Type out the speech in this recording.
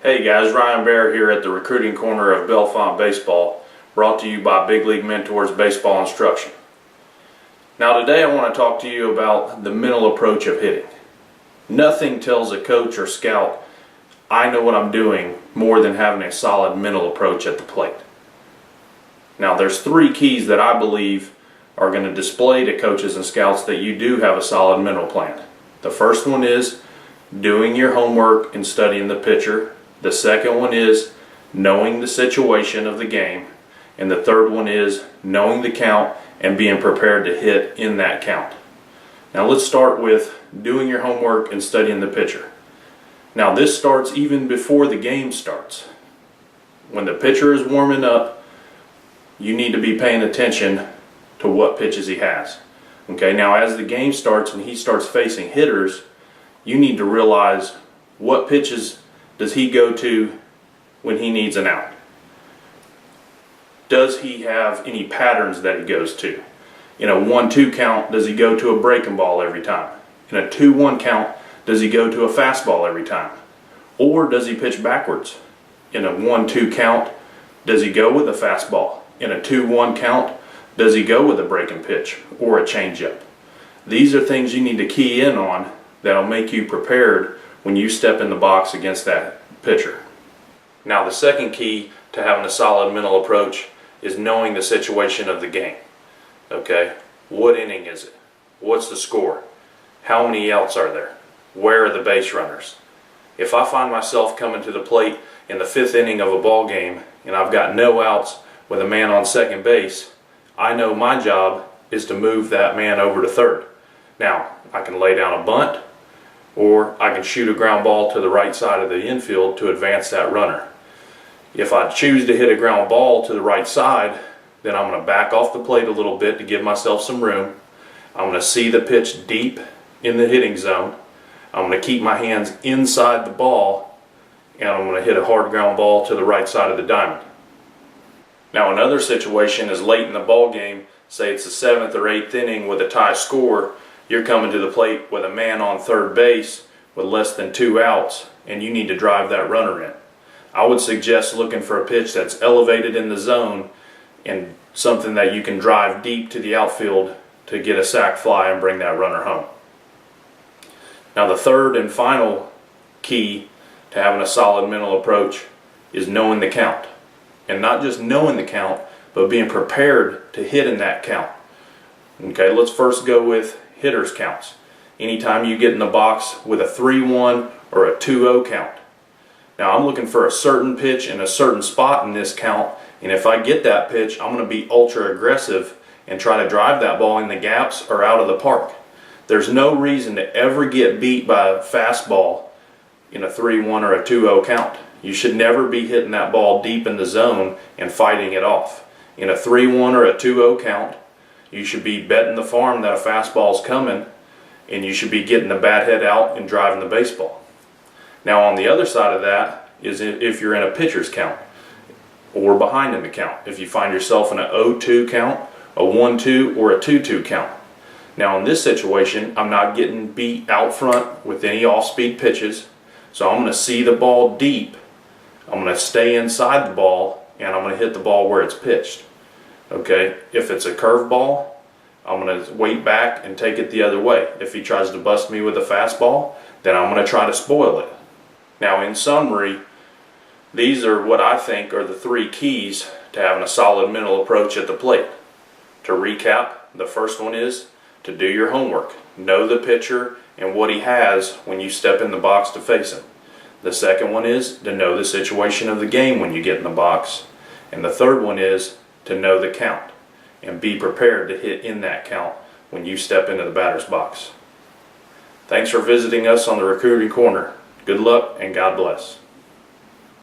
Hey guys, Ryan Bear here at the recruiting corner of Bellefonte Baseball, brought to you by Big League Mentors Baseball Instruction. Now today I want to talk to you about the mental approach of hitting. Nothing tells a coach or scout, I know what I'm doing, more than having a solid mental approach at the plate. Now there's three keys that I believe are going to display to coaches and scouts that you do have a solid mental plan. The first one is doing your homework and studying the pitcher. The second one is knowing the situation of the game. And the third one is knowing the count and being prepared to hit in that count. Now let's start with doing your homework and studying the pitcher. Now this starts even before the game starts. When the pitcher is warming up, you need to be paying attention to what pitches he has. Okay, now as the game starts and he starts facing hitters, you need to realize what pitches does he go to when he needs an out. Does he have any patterns that he goes to? In a 1-2 count, does he go to a breaking ball every time? In a 2-1 count, does he go to a fastball every time? Or does he pitch backwards? In a 1-2 count, does he go with a fastball? In a 2-1 count, does he go with a breaking pitch or a changeup? These are things you need to key in on that'll make you prepared when you step in the box against that pitcher. Now the second key to having a solid mental approach is knowing the situation of the game. Okay, what inning is it? What's the score? How many outs are there? Where are the base runners? If I find myself coming to the plate in the 5th inning of a ball game and I've got no outs with a man on second base, I know my job is to move that man over to third. Now, I can lay down a bunt, or I can shoot a ground ball to the right side of the infield to advance that runner. If I choose to hit a ground ball to the right side, then I'm going to back off the plate a little bit to give myself some room. I'm going to see the pitch deep in the hitting zone. I'm going to keep my hands inside the ball, and I'm going to hit a hard ground ball to the right side of the diamond. Now another situation is late in the ball game, say it's the 7th or 8th inning with a tie score. You're coming to the plate with a man on third base with less than 2 outs, and you need to drive that runner in. I would suggest looking for a pitch that's elevated in the zone and something that you can drive deep to the outfield to get a sac fly and bring that runner home. Now the third and final key to having a solid mental approach is knowing the count. And not just knowing the count, but being prepared to hit in that count. Okay, let's first go with hitters counts. Anytime you get in the box with a 3-1 or a 2-0 count. Now I'm looking for a certain pitch in a certain spot in this count, and if I get that pitch, I'm going to be ultra aggressive and try to drive that ball in the gaps or out of the park. There's no reason to ever get beat by a fastball in a 3-1 or a 2-0 count. You should never be hitting that ball deep in the zone and fighting it off. In a 3-1 or a 2-0 count, you should be betting the farm that a fastball is coming, and you should be getting the bat head out and driving the baseball. Now on the other side of that is if you're in a pitcher's count or behind in the count. If you find yourself in a 0-2 count, a 1-2, or a 2-2 count. Now in this situation, I'm not getting beat out front with any off-speed pitches, so I'm going to see the ball deep. I'm going to stay inside the ball, and I'm going to hit the ball where it's pitched. Okay, if it's a curveball, I'm going to wait back and take it the other way. If he tries to bust me with a fastball, then I'm going to try to spoil it. Now in summary, these are what I think are the 3 keys to having a solid mental approach at the plate. To recap, the first one is to do your homework. Know the pitcher and what he has when you step in the box to face him. The second one is to know the situation of the game when you get in the box. And the third one is to know the count and be prepared to hit in that count when you step into the batter's box. Thanks for visiting us on the Recruiting Corner. Good luck and God bless.